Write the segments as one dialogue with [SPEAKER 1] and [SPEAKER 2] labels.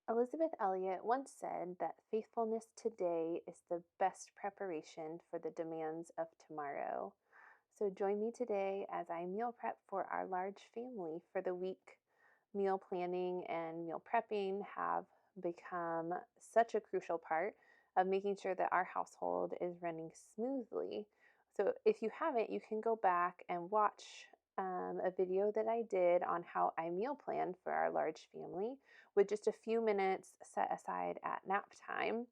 [SPEAKER 1] Elisabeth Elliot once said that faithfulness today is the best preparation for the demands of tomorrow. So join me today as I meal prep for our large family for the week. Meal planning and meal prepping have become such a crucial part of making sure that our household is running smoothly. So if you haven't, you can go back and watch a video that I did on how I meal plan for our large family with just a few minutes set aside at nap time.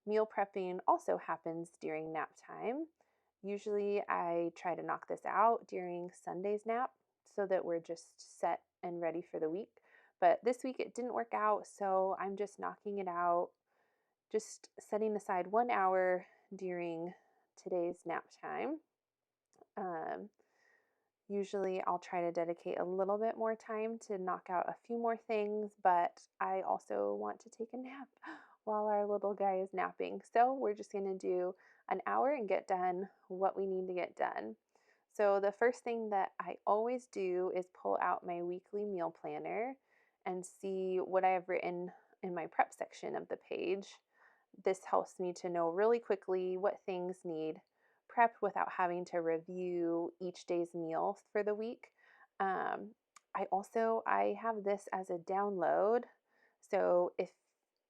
[SPEAKER 1] Meal prepping also happens during nap time. Usually, I try to knock this out during Sunday's nap so that we're just set and ready for the week. But this week it didn't work out, so I'm just knocking it out, just setting aside 1 hour during today's nap time. Um, Usually, I'll try to dedicate a little bit more time to knock out a few more things, but I also want to take a nap while our little guy is napping. So, we're just going to do an hour and get done what we need to get done. So, the first thing that I always do is pull out my weekly meal planner and see what I have written in my prep section of the page. This helps me to know really quickly what things need prepped without having to review each day's meal for the week. Um, I have this as a download. So if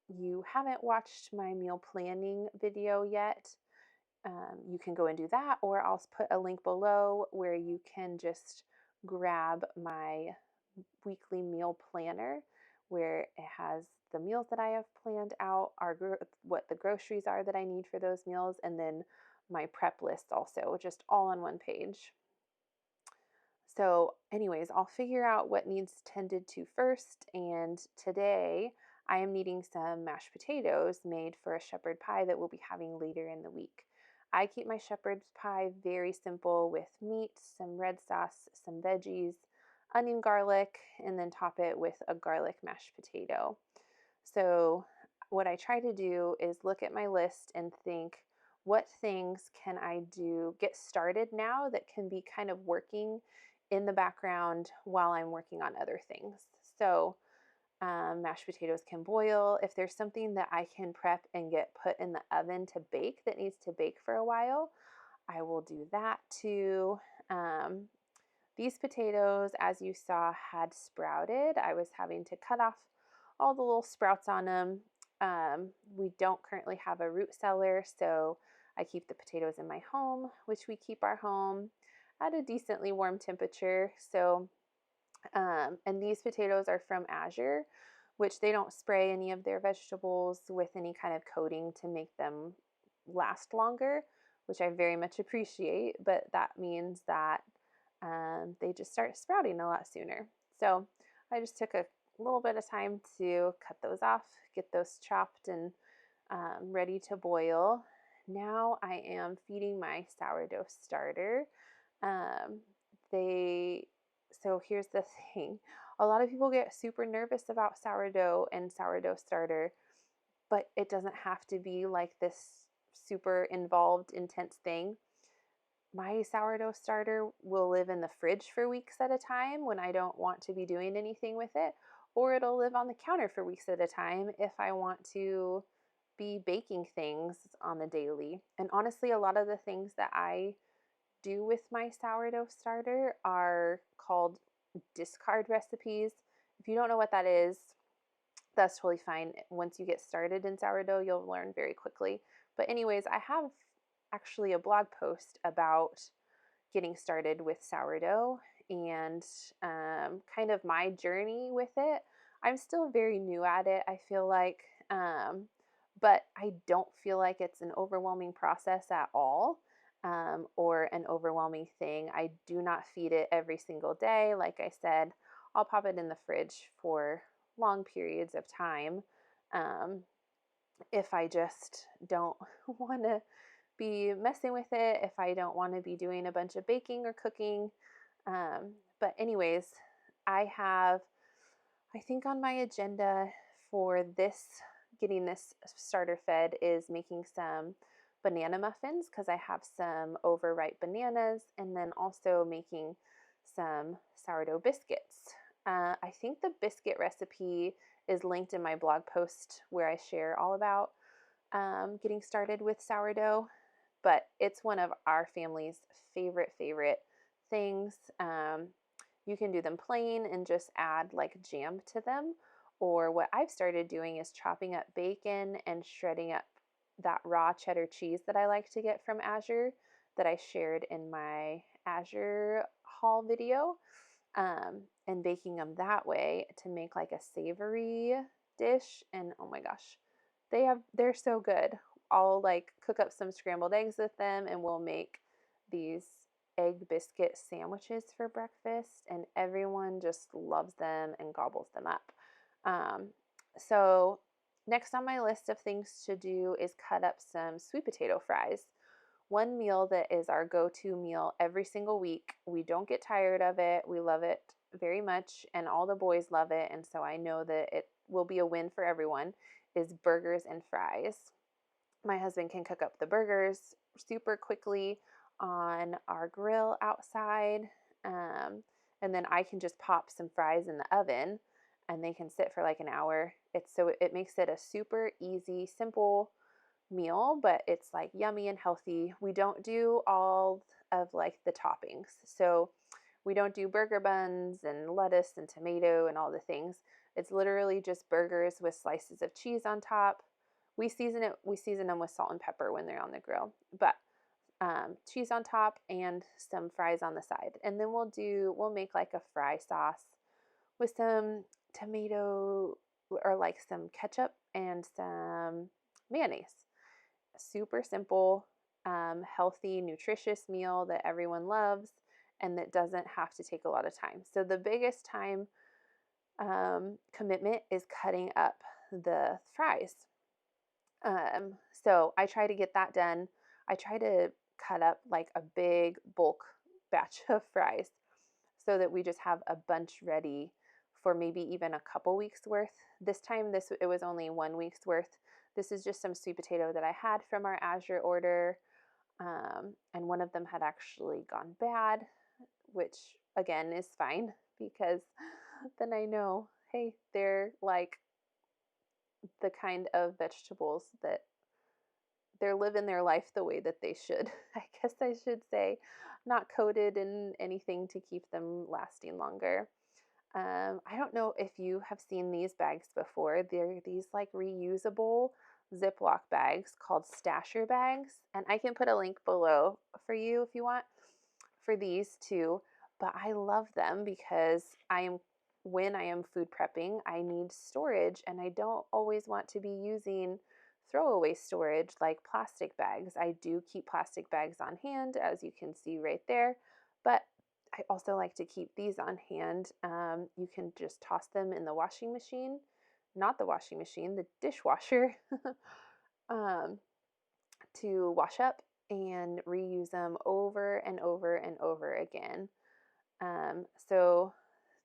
[SPEAKER 1] you haven't watched my meal planning video yet, you can go and do that, or I'll put a link below where you can just grab my weekly meal planner where it has the meals that I have planned out, what the groceries are that I need for those meals, and then my prep list also, just all on one page. So, anyways, I'll figure out what needs tended to first. And today I am needing some mashed potatoes made for a shepherd pie that we'll be having later in the week. I keep my shepherd's pie very simple with meat, some red sauce, some veggies, onion, garlic, and then top it with a garlic mashed potato. So, what I try to do is look at my list and think, what things can I do, get started now that can be kind of working in the background while I'm working on other things. So, mashed potatoes can boil. If there's something that I can prep and get put in the oven to bake that needs to bake for a while, I will do that too. These potatoes, as you saw, had sprouted. I was having to cut off all the little sprouts on them. We don't currently have a root cellar, so I keep the potatoes in my home, which we keep our home at a decently warm temperature. And these potatoes are from Azure, which they don't spray any of their vegetables with any kind of coating to make them last longer, which I very much appreciate. But that means that they just start sprouting a lot sooner. So I just took a little bit of time to cut those off, get those chopped and ready to boil. Now I am feeding my sourdough starter. Um, they so here's the thing. A lot of people get super nervous about sourdough and sourdough starter, but it doesn't have to be like this super involved, intense thing. My sourdough starter will live in the fridge for weeks at a time when I don't want to be doing anything with it, or it'll live on the counter for weeks at a time if I want to be baking things on the daily. And honestly, a lot of the things that I do with my sourdough starter are called discard recipes. If you don't know what that is, that's totally fine. Once you get started in sourdough, you'll learn very quickly. But, anyways, I have actually a blog post about getting started with sourdough and kind of my journey with it. I'm still very new at it, I feel like, but I don't feel like it's an overwhelming process at all. Or an overwhelming thing. I do not feed it every single day. Like I said, I'll pop it in the fridge for long periods of time. Um, if I just don't want to be messing with it, if I don't want to be doing a bunch of baking or cooking. But, anyways, I think on my agenda for getting this starter fed is making some banana muffins because I have some overripe bananas, and then also making some sourdough biscuits. I think the biscuit recipe is linked in my blog post where I share all about getting started with sourdough. But it's one of our family's favorite things. You can do them plain and just add like jam to them. Or what I've started doing is chopping up bacon and shredding up that raw cheddar cheese that I like to get from Azure that I shared in my Azure haul video, and baking them that way to make like a savory dish. And oh my gosh, they're so good. I'll like cook up some scrambled eggs with them, and we'll make these egg biscuit sandwiches for breakfast, and everyone just loves them and gobbles them up. So next on my list of things to do is cut up some sweet potato fries. One meal that is our go-to meal every single week. We don't get tired of it. We love it very much, and all the boys love it, and so I know that it will be a win for everyone, is burgers and fries. My husband can cook up the burgers super quickly on our grill outside, and then I can just pop some fries in the oven, and they can sit for like an hour. It makes it a super easy, simple meal, but it's like yummy and healthy. We don't do all of like the toppings. So we don't do burger buns and lettuce and tomato and all the things. It's literally just burgers with slices of cheese on top. We season them with salt and pepper when they're on the grill, but cheese on top and some fries on the side. And then we'll make like a fry sauce with some tomato or like some ketchup and some mayonnaise. Super simple, healthy, nutritious meal that everyone loves and that doesn't have to take a lot of time. So the biggest time commitment is cutting up the fries. So I try to get that done. I try to cut up like a big bulk batch of fries so that we just have a bunch ready for maybe even a couple weeks worth. This time it was only 1 week's worth. This is just some sweet potato that I had from our Azure order, and one of them had actually gone bad, which again is fine because then I know, hey, they're like the kind of vegetables that they're living their life the way that they should. I guess I should say, not coated in anything to keep them lasting longer. I don't know if you have seen these bags before. They're these like reusable Ziploc bags called stasher bags. And I can put a link below for you if you want for these too. But I love them because when I am food prepping, I need storage, and I don't always want to be using throwaway storage like plastic bags. I do keep plastic bags on hand, as you can see right there, but I also like to keep these on hand. You can just toss them in the washing machine, not the washing machine, the dishwasher, to wash up and reuse them over and over and over again. So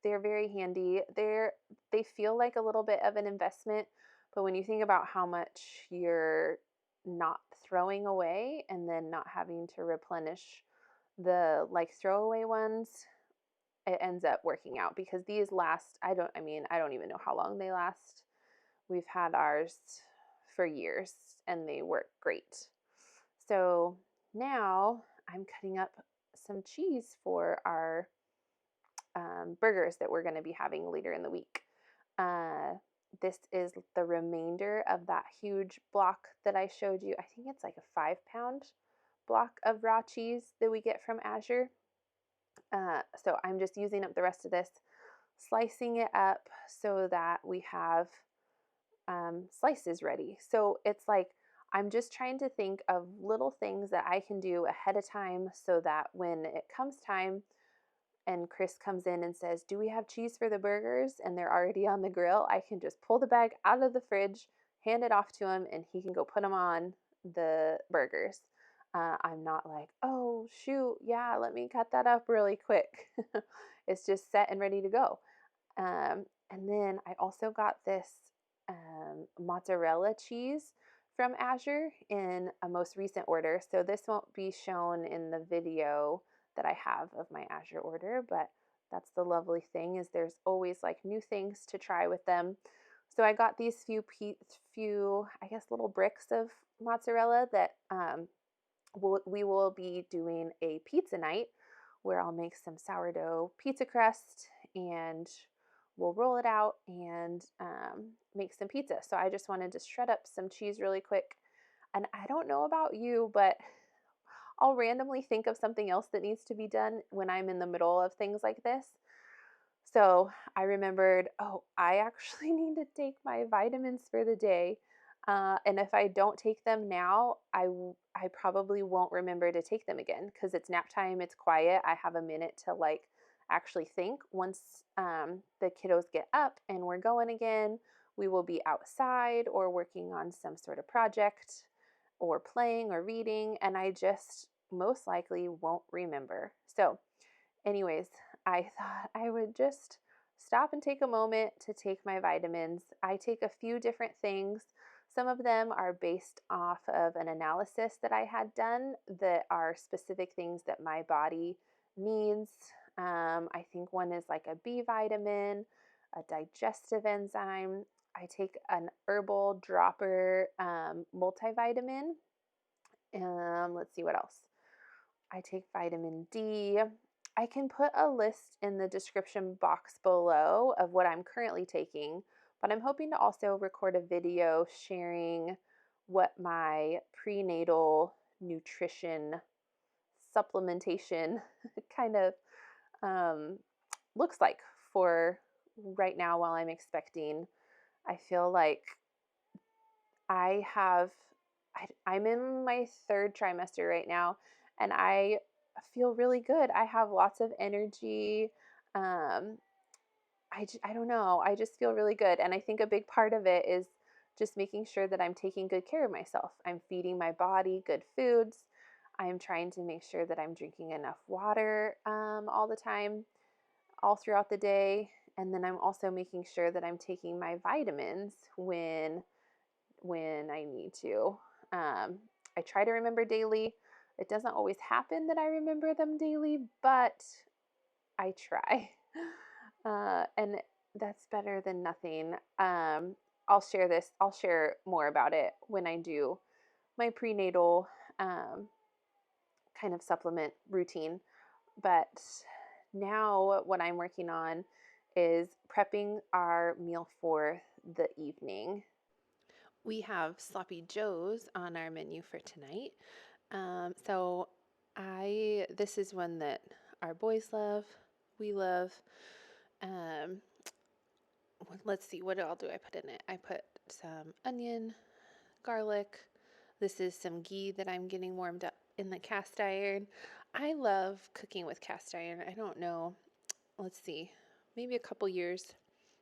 [SPEAKER 1] they're very handy. They feel like a little bit of an investment, but when you think about how much you're not throwing away and then not having to replenish the like throwaway ones, it ends up working out because these last, I don't even know how long they last. We've had ours for years and they work great. So now I'm cutting up some cheese for our burgers that we're going to be having later in the week. This is the remainder of that huge block that I showed you. I think it's like a 5-pound block of raw cheese that we get from Azure. So I'm just using up the rest of this, slicing it up so that we have slices ready. So it's like I'm just trying to think of little things that I can do ahead of time so that when it comes time and Chris comes in and says, "Do we have cheese for the burgers?" and they're already on the grill, I can just pull the bag out of the fridge, hand it off to him, and he can go put them on the burgers. I'm not like, "Oh, shoot, yeah, let me cut that up really quick." It's just set and ready to go. And then I also got this mozzarella cheese from Azure in a most recent order. So this won't be shown in the video that I have of my Azure order, but that's the lovely thing is there's always like new things to try with them. So I got these few, I guess, little bricks of mozzarella that we will be doing a pizza night where I'll make some sourdough pizza crust and we'll roll it out and make some pizza. So I just wanted to shred up some cheese really quick. And I don't know about you, but I'll randomly think of something else that needs to be done when I'm in the middle of things like this. So I remembered, oh, I actually need to take my vitamins for the day. And if I don't take them now, I probably won't remember to take them again because it's nap time, it's quiet. I have a minute to like actually think. Once the kiddos get up and we're going again, we will be outside or working on some sort of project or playing or reading, and I just most likely won't remember. So, anyways, I thought I would just stop and take a moment to take my vitamins. I take a few different things. Some of them are based off of an analysis that I had done that are specific things that my body needs. I think one is like a B vitamin, a digestive enzyme. I take an herbal dropper multivitamin. Let's see what else. I take vitamin D. I can put a list in the description box below of what I'm currently taking, but I'm hoping to also record a video sharing what my prenatal nutrition supplementation kind of um, looks like for right now while I'm expecting. I feel like I have, I'm in my third trimester right now, and I feel really good. I have lots of energy. Um, I don't know. I just feel really good. And I think a big part of it is just making sure that I'm taking good care of myself. I'm feeding my body good foods. I'm trying to make sure that I'm drinking enough water all the time, all throughout the day. And then I'm also making sure that I'm taking my vitamins when I need to. I try to remember daily. It doesn't always happen that I remember them daily, but I try. And that's better than nothing. I'll share more about it when I do my prenatal um, kind of supplement routine. But now, what I'm working on is prepping our meal for the evening. We have sloppy joes on our menu for tonight. So this is one that our boys love, we love. Um, let's see, what all do I put in it? I put some onion, garlic. This is some ghee that I'm getting warmed up in the cast iron. I love cooking with cast iron. I don't know, let's see, maybe a couple years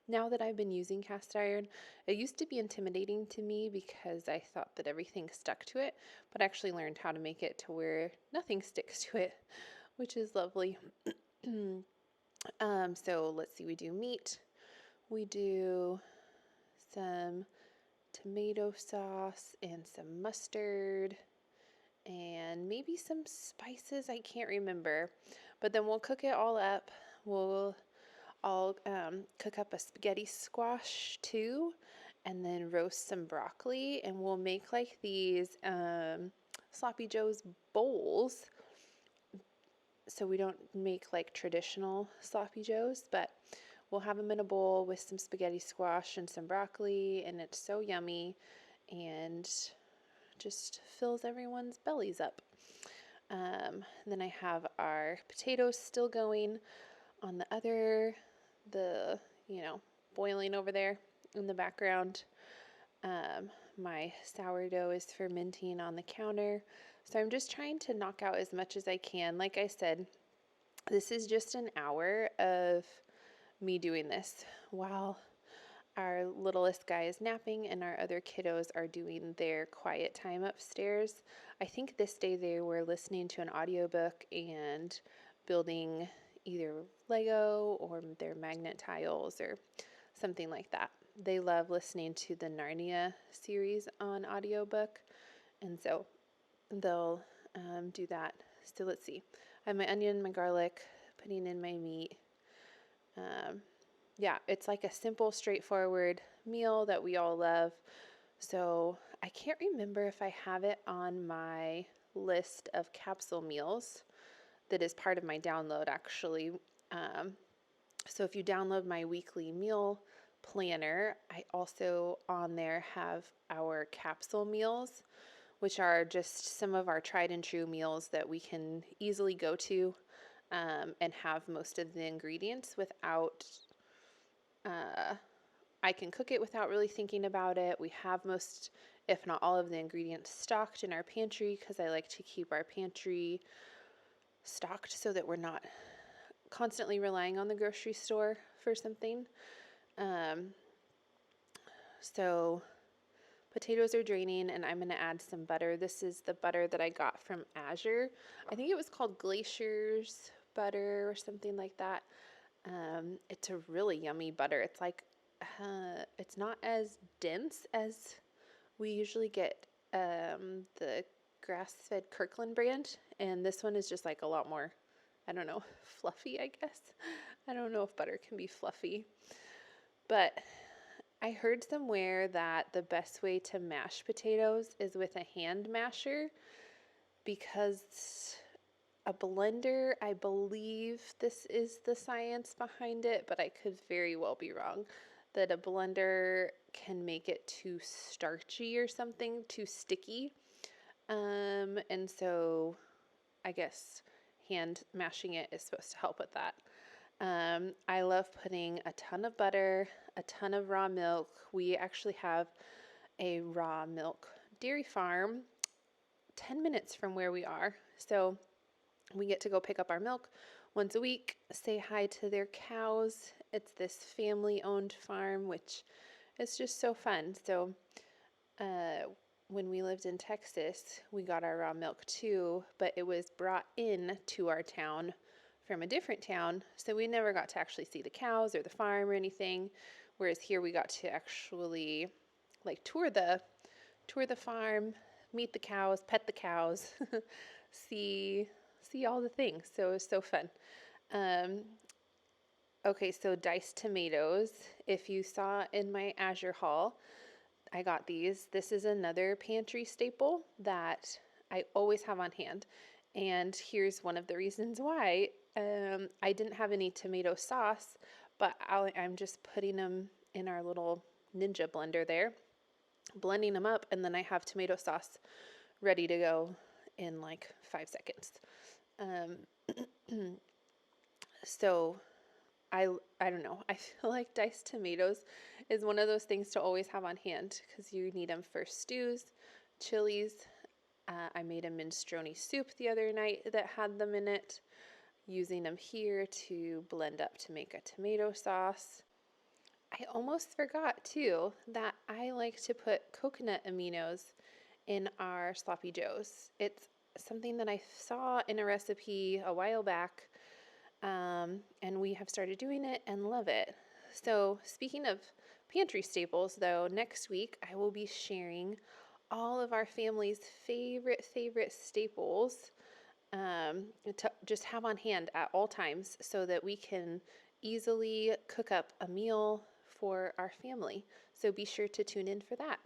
[SPEAKER 1] now that I've been using cast iron. It used to be intimidating to me because I thought that everything stuck to it, but I actually learned how to make it to where nothing sticks to it, which is lovely. So let's see, we do meat, we do some tomato sauce and some mustard and maybe some spices. I can't remember, but then we'll cook it all up. I'll cook up a spaghetti squash too, and then roast some broccoli, and we'll make like these sloppy joes bowls. So we don't make like traditional sloppy joes, but we'll have them in a bowl with some spaghetti squash and some broccoli, and it's so yummy and just fills everyone's bellies up. Then I have our potatoes still going on the boiling over there in the background. My sourdough is fermenting on the counter. So I'm just trying to knock out as much as I can. Like I said, this is just an hour of me doing this while our littlest guy is napping and our other kiddos are doing their quiet time upstairs. I think this day they were listening to an audiobook and building either Lego or their magnet tiles or something like that. They love listening to the Narnia series on audiobook, and so they'll do that. So let's see. I have my onion, my garlic, putting in my meat. Yeah, it's like a simple, straightforward meal that we all love. So I can't remember if I have it on my list of capsule meals that is part of my download, actually. Um, so if you download my weekly meal planner, I also on there have our capsule meals, which are just some of our tried and true meals that we can easily go to and have most of the ingredients without, I can cook it without really thinking about it. We have most, if not all of the ingredients stocked in our pantry because I like to keep our pantry stocked so that we're not constantly relying on the grocery store for something. Um, so potatoes are draining and I'm going to add some butter. This is the butter that I got from Azure. I think it was called Glacier's butter or something like that. It's a really yummy butter. It's like, it's not as dense as we usually get the grass-fed Kirkland brand. And this one is just like a lot more, I don't know, fluffy, I guess. I don't know if butter can be fluffy. But I heard somewhere that the best way to mash potatoes is with a hand masher because a blender, I believe this is the science behind it, but I could very well be wrong, that a blender can make it too starchy or something, too sticky. And so I guess hand mashing it is supposed to help with that. I love putting a ton of butter, a ton of raw milk. We actually have a raw milk dairy farm 10 minutes from where we are. So we get to go pick up our milk once a week, say hi to their cows. It's this family-owned farm, which is just so fun. So when we lived in Texas, we got our raw milk too, but it was brought in to our town from a different town, so we never got to actually see the cows or the farm or anything. Whereas here we got to actually like tour the farm, meet the cows, pet the cows, see all the things. So it was so fun. Okay, so diced tomatoes. If you saw in my Azure haul, I got these. This is another pantry staple that I always have on hand. And here's one of the reasons why. I didn't have any tomato sauce, but I'm just putting them in our little Ninja blender there, blending them up, and then I have tomato sauce ready to go in like 5 seconds. So I don't know. I feel like diced tomatoes is one of those things to always have on hand because you need them for stews, chilies. I made a minestrone soup the other night that had them in it, using them here to blend up to make a tomato sauce. I almost forgot too that I like to put coconut aminos in our sloppy joes. It's something that I saw in a recipe a while back. And we have started doing it and love it. So speaking of pantry staples though, next week I will be sharing all of our family's favorite staples to just have on hand at all times so that we can easily cook up a meal for our family. So be sure to tune in for that.